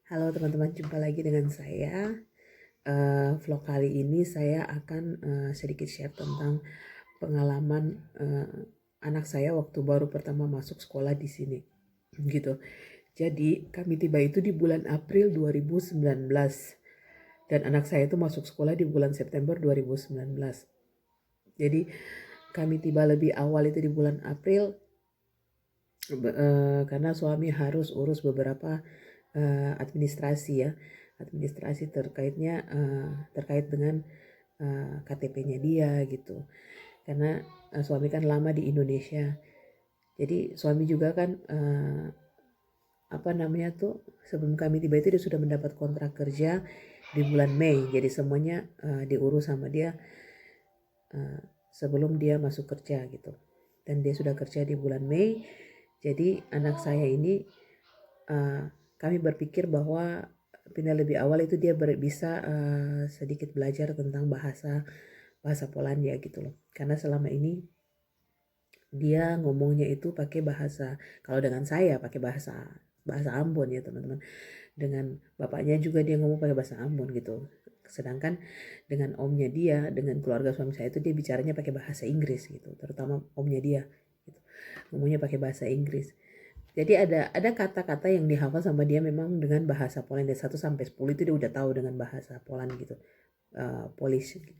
Halo teman-teman, jumpa lagi dengan saya. Vlog kali ini saya akan sedikit share tentang pengalaman anak saya waktu baru pertama masuk sekolah di sini. Gitu. Jadi kami tiba itu di bulan April 2019 dan anak saya itu masuk sekolah di bulan September 2019. Jadi kami tiba lebih awal itu di bulan April karena suami harus urus beberapa administrasi ya, administrasi terkait dengan KTP-nya dia gitu. Karena suami kan lama di Indonesia, jadi suami juga kan sebelum kami tiba itu dia sudah mendapat kontrak kerja di bulan Mei, jadi semuanya diurus sama dia sebelum dia masuk kerja gitu. Dan dia sudah kerja di bulan Mei, jadi anak saya ini kami berpikir bahwa pindah lebih awal itu dia bisa sedikit belajar tentang bahasa Polandia gitu loh. Karena selama ini dia ngomongnya itu pakai bahasa, kalau dengan saya pakai bahasa Ambon ya teman-teman. Dengan bapaknya juga dia ngomong pakai bahasa Ambon gitu. Sedangkan dengan omnya dia, dengan keluarga suami saya itu dia bicaranya pakai bahasa Inggris gitu. Terutama omnya dia gitu. Ngomongnya pakai bahasa Inggris. Jadi ada kata-kata yang dihafal sama dia memang dengan bahasa Poland dari 1 sampai 10 itu dia udah tahu dengan bahasa Poland gitu. Polish gitu.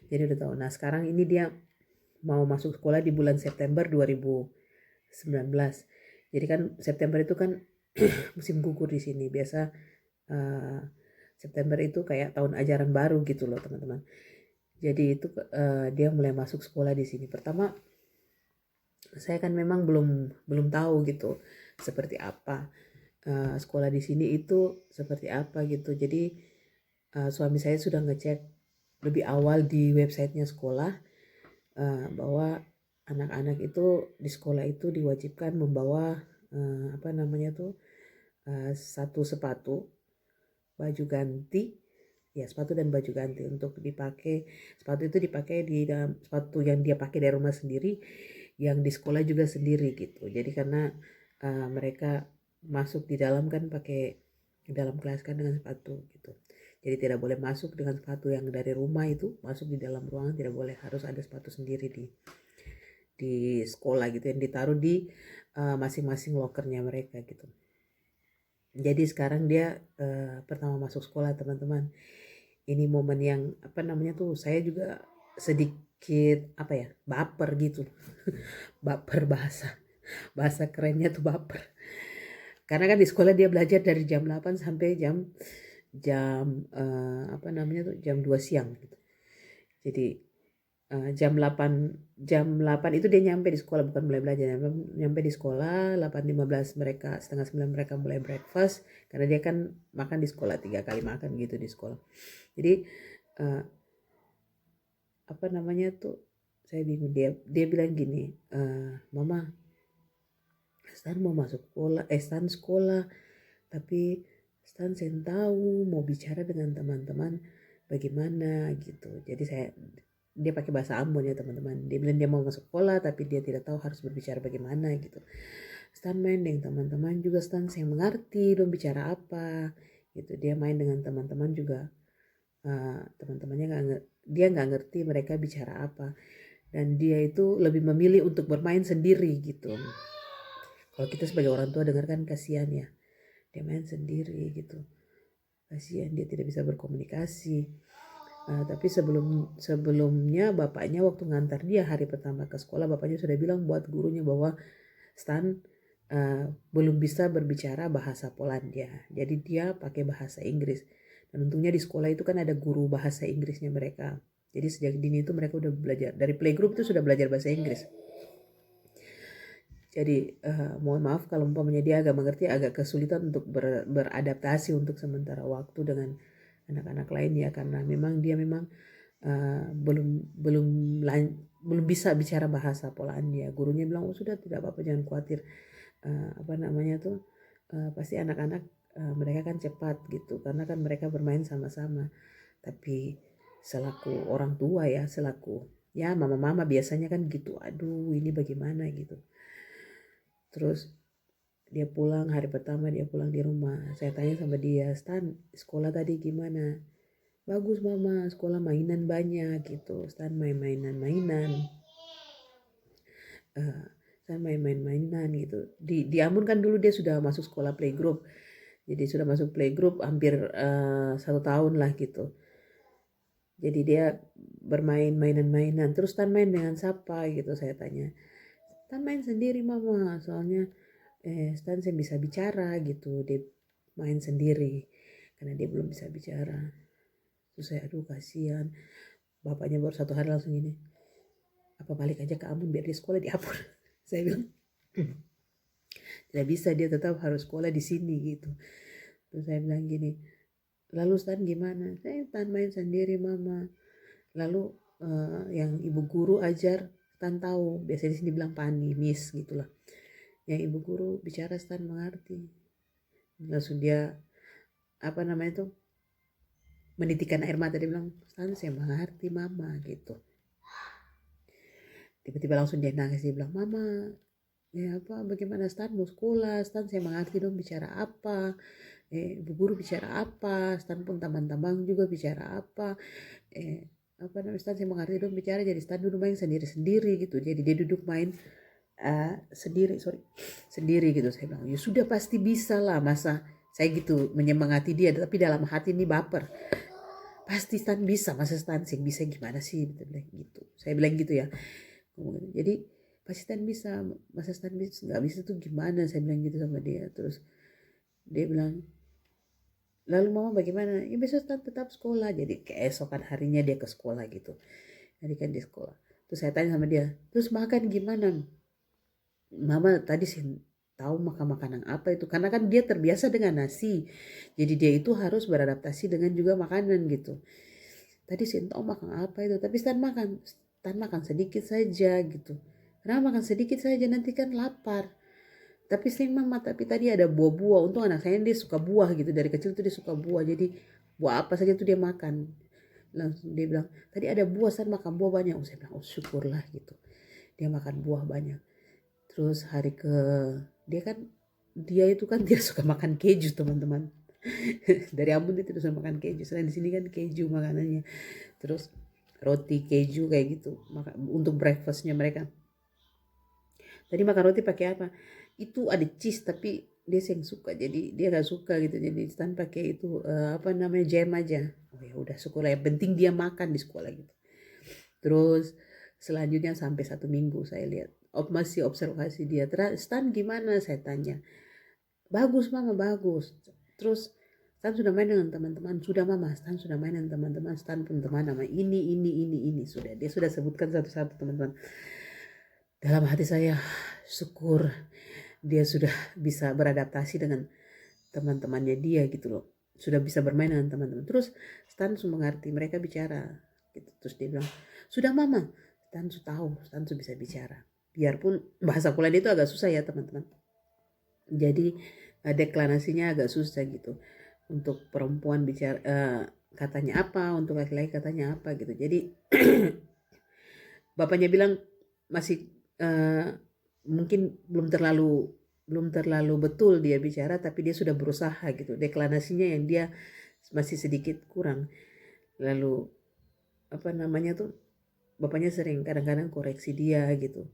Jadi udah tahu. Nah, sekarang ini dia mau masuk sekolah di bulan September 2019. Jadi kan September itu kan musim gugur di sini. Biasa September itu kayak tahun ajaran baru gitu loh, teman-teman. Jadi itu dia mulai masuk sekolah di sini. Pertama saya kan memang belum tahu gitu seperti apa sekolah di sini itu seperti apa gitu. Jadi suami saya sudah ngecek lebih awal di websitenya sekolah bahwa anak-anak itu di sekolah itu diwajibkan membawa satu sepatu, baju ganti, ya sepatu dan baju ganti untuk dipakai. Sepatu itu dipakai di dalam, sepatu yang dia pakai dari rumah sendiri, yang di sekolah juga sendiri gitu. Jadi karena mereka masuk di dalam kan pakai di dalam kelas kan dengan sepatu gitu. Jadi tidak boleh masuk dengan sepatu yang dari rumah itu masuk di dalam ruangan, tidak boleh, harus ada sepatu sendiri di sekolah gitu yang ditaruh di masing-masing lokernya mereka gitu. Jadi sekarang dia pertama masuk sekolah teman-teman. Ini momen yang saya juga sedikit baper gitu. Baper bahasa kerennya tuh baper. Karena kan di sekolah dia belajar dari jam 8 sampai jam jam 2 siang gitu. Jadi jam 8 itu dia nyampe di sekolah, bukan mulai belajar, nyampe di sekolah 8.15 mereka, setengah 9 mereka mulai breakfast, karena dia kan makan di sekolah 3 kali makan gitu di sekolah. Jadi saya bingung, dia bilang gini, mama Stan mau masuk sekolah, Stan sekolah, tapi Stan saya tahu mau bicara dengan teman-teman bagaimana gitu. Jadi dia pakai bahasa Ambon ya teman-teman. Dia bilang dia mau masuk sekolah tapi dia tidak tahu harus berbicara bagaimana gitu. Stan main dengan teman-teman juga, Stan saya mengerti dong bicara apa gitu. Dia main dengan teman-teman juga, teman-temannya dia nggak ngerti mereka bicara apa, dan dia itu lebih memilih untuk bermain sendiri gitu. Kalau kita sebagai orang tua dengar kan kasihan ya, dia main sendiri gitu, kasihan dia tidak bisa berkomunikasi. Tapi sebelumnya bapaknya waktu ngantar dia hari pertama ke sekolah, bapaknya sudah bilang buat gurunya bahwa Stan belum bisa berbicara bahasa Polandia, jadi dia pakai bahasa Inggris. Dan untungnya di sekolah itu kan ada guru bahasa Inggrisnya mereka, jadi sejak dini itu mereka udah belajar, dari playgroup itu sudah belajar bahasa Inggris. Jadi mohon maaf kalau umpamanya dia agak mengerti, agak kesulitan untuk beradaptasi untuk sementara waktu dengan anak-anak lain ya, karena memang dia belum bisa bicara bahasa Polandia. Gurunya bilang, oh sudah tidak apa-apa, jangan khawatir. Pasti anak-anak mereka kan cepat gitu, karena kan mereka bermain sama-sama. Tapi selaku orang tua ya, selaku ya mama-mama biasanya kan gitu, aduh ini bagaimana gitu. Terus Dia pulang hari pertama, dia pulang di rumah. Saya tanya sama dia, Stan, sekolah tadi gimana? Bagus mama, sekolah mainan banyak gitu. Stan mainan-mainan. Saya main-mainan gitu. Di Ambon kan dulu dia sudah masuk sekolah playgroup. Jadi sudah masuk playgroup hampir 1 tahun lah gitu. Jadi dia bermain mainan-mainan. Terus Tan main dengan siapa gitu saya tanya. Tan main sendiri mama. Soalnya Tan saya bisa bicara gitu. Dia main sendiri. Karena dia belum bisa bicara. Terus saya aduh kasihan. Bapaknya baru 1 hari langsung gini. Apa balik aja ke Ambon biar dia sekolah di Ambon. Saya bilang. Tidak bisa, dia tetap harus sekolah di sini gitu. Terus saya bilang gini. Lalu Stan gimana? Saya Stan main sendiri mama. Lalu yang ibu guru ajar Stan tahu. Biasanya di sini bilang pani, miss gitulah. Yang ibu guru bicara Stan mengerti. Langsung dia menitikan air mata. Dia bilang Stan saya mengerti mama gitu. Tiba-tiba langsung dia nangis. Dia bilang mama bagaimana Stan mau sekolah? Stan saya mengerti dong bicara apa. Ibu guru bicara apa, Stan pun teman-teman juga bicara apa, Stan saya mengerti dong bicara, jadi Stan duduk main sendiri-sendiri gitu, jadi dia duduk main sendiri gitu. Saya bilang ya sudah pasti bisa lah, masa saya gitu menyemangati dia, tapi dalam hati ini baper, pasti Stan bisa, masa Stan sih bisa gimana sih gitu. Saya bilang gitu ya, jadi pasti Stan bisa, masa Stan bisa nggak bisa tuh gimana, saya bilang gitu sama dia. Terus dia bilang lalu mama bagaimana? Ya besok tetap sekolah. Jadi keesokan harinya dia ke sekolah gitu. Jadi kan di sekolah. Terus saya tanya sama dia, terus makan gimana? Mama tadi sih tahu makan makanan apa itu. Karena kan dia terbiasa dengan nasi. Jadi dia itu harus beradaptasi dengan juga makanan gitu. Tadi sih tahu makan apa itu. Tapi Stan makan sedikit saja gitu. Kenapa makan sedikit saja? Nanti kan lapar. Tapi sering mama, tapi tadi ada buah-buah. Untung anak saya dia suka buah gitu. Dari kecil tuh dia suka buah. Jadi buah apa saja tuh dia makan. Langsung dia bilang, tadi ada buah, saya makan buah banyak. Saya bilang, syukurlah gitu. Dia makan buah banyak. Terus dia itu kan dia suka makan keju teman-teman. Dari Ambon dia tidak suka makan keju. Selain di sini kan keju makanannya. Terus roti keju kayak gitu. Untuk breakfastnya mereka. Tadi makan roti pakai apa? Itu ada cheese tapi dia yang suka, jadi dia gak suka gitu, jadi Stan pakai itu jam aja. Oh ya udah syukur ya, penting dia makan di sekolah gitu. Terus selanjutnya sampai 1 minggu saya lihat masih observasi dia. Stan gimana saya tanya. Bagus mama, bagus. Terus Stan sudah main dengan teman-teman. Sudah mama, Stan sudah main dengan teman-teman. Stan pun teman nama ini sudah. Dia sudah sebutkan satu-satu teman-teman. Dalam hati saya syukur dia sudah bisa beradaptasi dengan teman-temannya dia gitu loh. Sudah bisa bermain dengan teman-teman. Terus Stan sudah mengerti, mereka bicara gitu. Terus dia bilang, sudah mama, Stan sudah tahu, Stan sudah bisa bicara. Biarpun bahasa kuliah dia itu agak susah ya teman-teman. Jadi deklarasinya agak susah gitu. Untuk perempuan bicara katanya apa, untuk laki-laki katanya apa gitu. Jadi bapaknya bilang masih mungkin belum terlalu betul dia bicara, tapi dia sudah berusaha gitu. Deklarasinya yang dia masih sedikit kurang. Lalu bapaknya sering kadang-kadang koreksi dia gitu.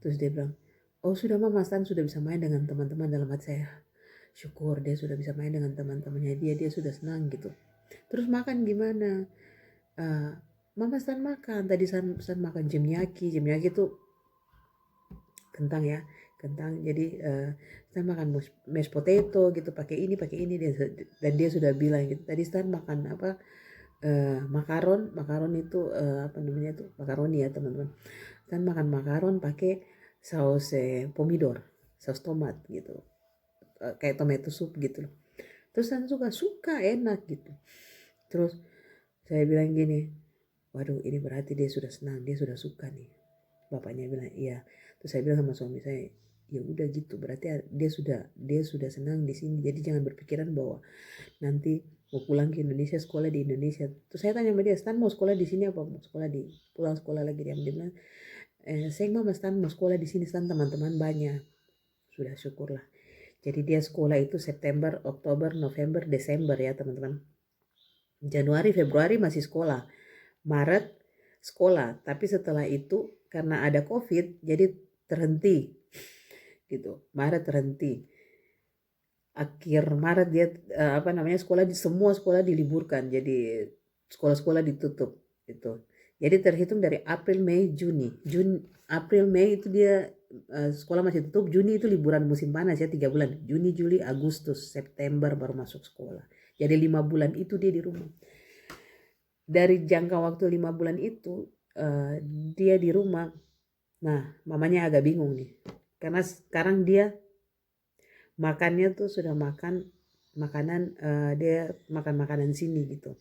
Terus dia bilang, oh sudah mama, Stan sudah bisa main dengan teman-teman. Dalam hati saya syukur dia sudah bisa main dengan teman-temannya dia sudah senang gitu. Terus makan gimana? Mama Stan makan, tadi Stan makan jemnyaki itu kentang ya, kentang. Jadi Stan makan mashed potato gitu, pakai ini dan dia sudah bilang gitu. Tadi Stan makan makaron itu makaroni ya teman-teman. Stan makan makaron pakai saus pomidor, saus tomat gitu, kayak tomato soup gitu loh. Terus Stan suka enak gitu. Terus saya bilang gini, waduh ini berarti dia sudah senang, dia sudah suka nih. Bapaknya bilang iya. Terus saya bilang sama suami saya, ya udah gitu, berarti dia sudah senang di sini. Jadi jangan berpikiran bahwa nanti mau pulang ke Indonesia, sekolah di Indonesia. Terus saya tanya sama dia, Stan mau sekolah di sini apa mau pulang sekolah lagi? Dia bilang, saya mama Stan mau sekolah di sini, Stan teman-teman banyak. Sudah syukurlah. Jadi dia sekolah itu September, Oktober, November, Desember ya teman-teman. Januari, Februari masih sekolah. Maret sekolah. Tapi setelah itu karena ada COVID jadi terhenti gitu. Maret terhenti. Akhir Maret dia sekolah semua sekolah diliburkan. Jadi sekolah-sekolah ditutup gitu. Jadi terhitung dari April, Mei, Juni. April, Mei itu dia sekolah masih tutup. Juni itu liburan musim panas ya 3 bulan. Juni, Juli, Agustus, September baru masuk sekolah. Jadi 5 bulan itu dia di rumah. Dari jangka waktu 5 bulan itu dia di rumah. Nah mamanya agak bingung nih. Karena sekarang dia makannya tuh sudah makan makanan dia makan makanan sini gitu.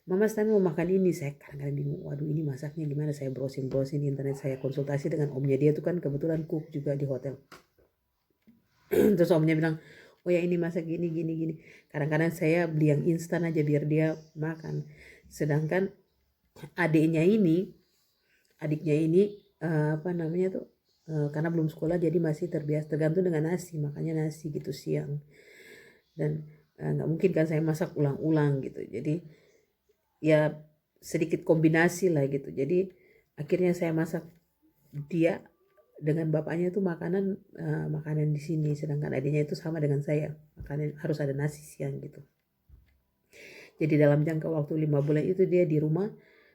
Mama Stan mau makan ini, saya kadang-kadang bingung, waduh ini masaknya gimana, saya browsing di internet, saya konsultasi dengan omnya dia tuh kan kebetulan cook juga di hotel. Terus omnya bilang, oh ya ini masak gini. Kadang-kadang saya beli yang instan aja biar dia makan. Sedangkan adiknya ini karena belum sekolah jadi masih terbiasa tergantung dengan nasi, makanya nasi gitu siang. Dan nggak mungkin kan saya masak ulang-ulang gitu. Jadi ya sedikit kombinasi lah gitu. Jadi akhirnya saya masak dia dengan bapaknya itu makanan di sini, sedangkan adiknya itu sama dengan saya, makanan harus ada nasi siang gitu. Jadi dalam jangka waktu 5 bulan itu dia di rumah.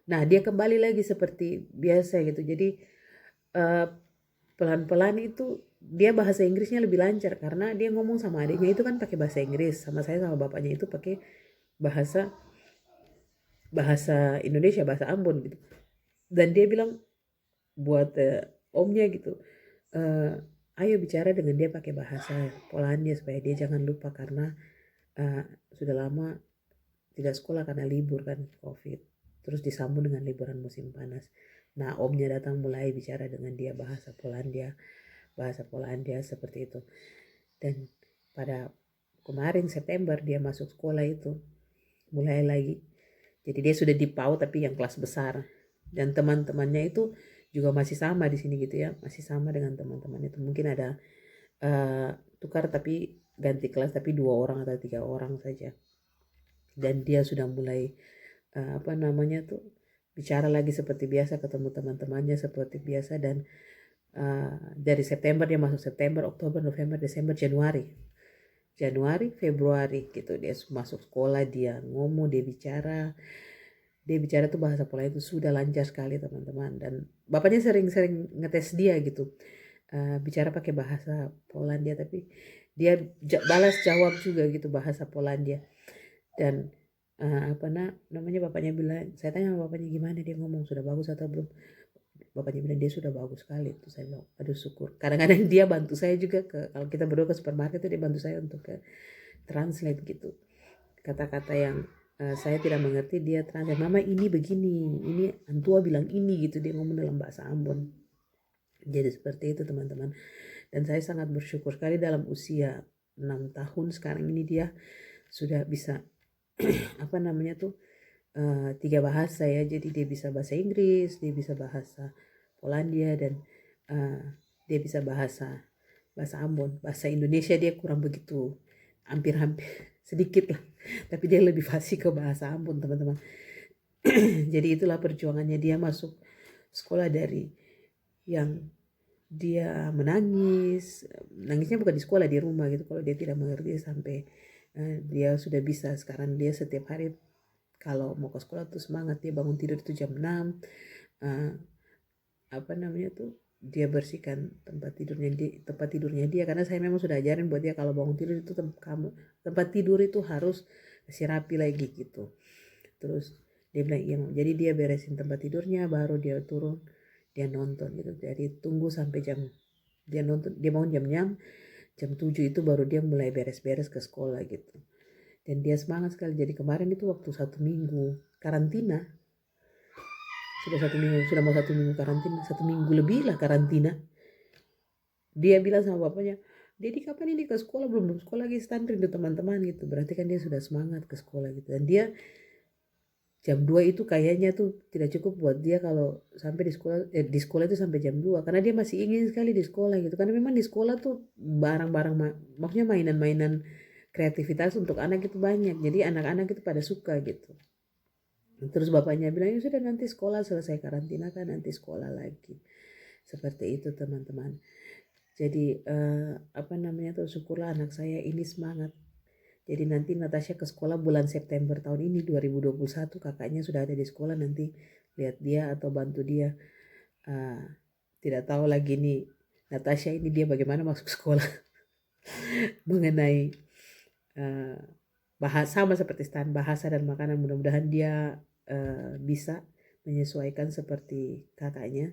Nah dia kembali lagi seperti biasa gitu. Jadi pelan-pelan itu dia bahasa Inggrisnya lebih lancar karena dia ngomong sama adiknya itu kan pakai bahasa Inggris, sama saya sama bapaknya itu pakai bahasa Indonesia, bahasa Ambon gitu. Dan dia bilang buat omnya gitu, ayo bicara dengan dia pakai bahasa Polandia supaya dia jangan lupa karena sudah lama tidak sekolah karena libur kan COVID. Terus disambung dengan liburan musim panas. Nah omnya datang mulai bicara dengan dia bahasa Polandia seperti itu. Dan pada kemarin September dia masuk sekolah itu mulai lagi. Jadi dia sudah di PAUD tapi yang kelas besar. Dan teman-temannya itu juga masih sama di sini gitu ya, masih sama dengan teman-teman itu. Mungkin ada tukar tapi ganti kelas tapi 2 orang atau 3 orang saja. Dan dia sudah mulai bicara lagi seperti biasa, ketemu teman-temannya seperti biasa. Dan dari September dia masuk September, Oktober, November, Desember, Januari, Februari gitu dia masuk sekolah, dia ngomong, dia bicara tuh bahasa Polandia itu sudah lancar sekali teman-teman. Dan bapaknya sering-sering ngetes dia gitu, bicara pakai bahasa Polandia tapi dia balas jawab juga gitu bahasa Polandia. Dan bapaknya bilang, saya tanya sama bapaknya gimana dia ngomong, sudah bagus atau belum. Bapaknya bilang dia sudah bagus sekali. Terus saya bilang aduh syukur. Kadang-kadang dia bantu saya juga kalau kita berdua ke supermarket itu dia bantu saya untuk translate gitu kata-kata yang saya tidak mengerti, dia translate, mama ini begini, ini antua bilang ini gitu, dia ngomong dalam bahasa Ambon. Jadi seperti itu teman-teman. Dan saya sangat bersyukur sekali dalam usia 6 tahun sekarang ini dia sudah bisa 3 bahasa ya. Jadi dia bisa bahasa Inggris, dia bisa bahasa Polandia, dan dia bisa bahasa Ambon. Bahasa Indonesia dia kurang begitu, hampir sedikit lah, tapi dia lebih fasih ke bahasa Ambon teman-teman. Jadi itulah perjuangannya dia masuk sekolah, dari yang dia nangisnya bukan di sekolah, di rumah gitu kalau dia tidak mengerti, sampai dia sudah bisa sekarang. Dia setiap hari kalau mau ke sekolah tuh semangat, dia bangun tidur itu jam 6, dia bersihkan tempat tidurnya dia, karena saya memang sudah ajarin buat dia kalau bangun tidur itu tempat tidur itu harus kasih rapi lagi gitu. Terus dia bilang iya, jadi dia beresin tempat tidurnya baru dia turun, dia nonton gitu. Jadi tunggu sampai dia bangun jam 7 itu baru dia mulai beres-beres ke sekolah gitu. Dan dia semangat sekali. Jadi kemarin itu waktu 1 minggu karantina, sudah mau 1 minggu karantina, 1 minggu lebih lah karantina, dia bilang sama bapaknya, Dedi kapan ini ke sekolah, belum sekolah lagi, stan rindu teman-teman gitu. Berarti kan dia sudah semangat ke sekolah gitu. Dan dia jam 2 itu kayaknya tuh tidak cukup buat dia kalau sampai di sekolah itu sampai jam 2 karena dia masih ingin sekali di sekolah gitu. Karena memang di sekolah tuh barang-barang maksudnya mainan-mainan kreativitas untuk anak itu banyak. Jadi anak-anak itu pada suka gitu. Terus bapaknya bilang, ya sudah nanti sekolah selesai karantina kan nanti sekolah lagi. Seperti itu teman-teman. Jadi apa namanya tuh syukurlah anak saya ini semangat. Jadi nanti Natasha ke sekolah bulan September tahun ini 2021 kakaknya sudah ada di sekolah nanti lihat dia atau bantu dia. Uh, Tidak tahu lagi nih Natasha ini dia bagaimana masuk sekolah mengenai bahasa sama seperti stand bahasa dan makanan mudah-mudahan dia bisa menyesuaikan seperti kakaknya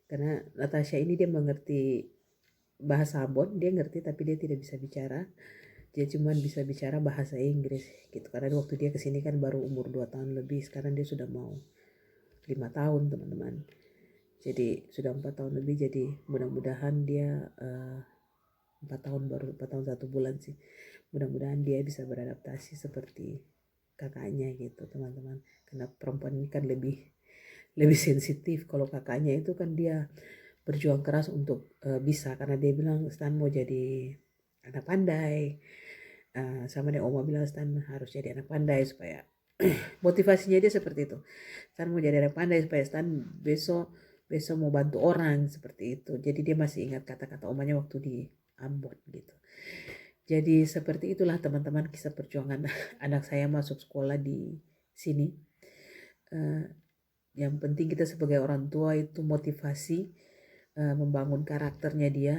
karena Natasha ini dia mengerti bahasa Ambon dia ngerti tapi dia tidak bisa bicara dia cuma bisa bicara bahasa Inggris gitu karena waktu dia kesini kan baru umur 2 tahun lebih sekarang dia sudah mau 5 tahun teman-teman jadi sudah 4 tahun lebih jadi mudah-mudahan dia 4 tahun baru 4 tahun 1 bulan sih mudah-mudahan dia bisa beradaptasi seperti kakaknya gitu teman-teman karena perempuan ini kan lebih sensitif kalau kakaknya itu kan dia berjuang keras untuk bisa karena dia bilang Stan mau jadi anak pandai sama dia Oma bilang Stan harus jadi anak pandai supaya motivasinya dia seperti itu Stan mau jadi anak pandai supaya Stan besok mau bantu orang seperti itu jadi dia masih ingat kata-kata omanya waktu di Ambon gitu jadi seperti itulah teman-teman kisah perjuangan anak saya masuk sekolah di sini yang penting kita sebagai orang tua itu motivasi membangun karakternya dia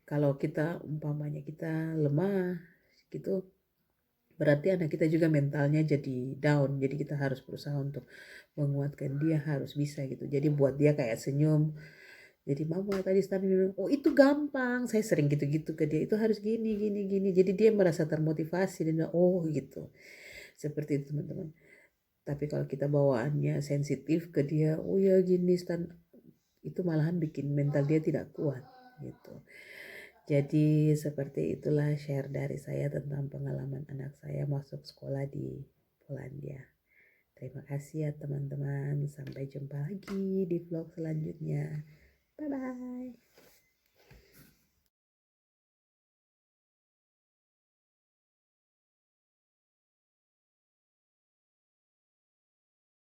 kalau kita umpamanya kita lemah gitu berarti anak kita juga mentalnya jadi down jadi kita harus berusaha untuk menguatkan dia harus bisa gitu jadi buat dia kayak senyum jadi mama tadi Stan bilang oh itu gampang saya sering gitu-gitu ke dia itu harus gini gini gini jadi dia merasa termotivasi dan oh gitu seperti itu teman-teman tapi kalau kita bawaannya sensitif ke dia oh ya gini Stan itu malahan bikin mental dia tidak kuat gitu jadi seperti itulah share dari saya tentang pengalaman anak saya masuk sekolah di Polandia. Terima kasih ya teman-teman. Sampai jumpa lagi di vlog selanjutnya. Bye-bye.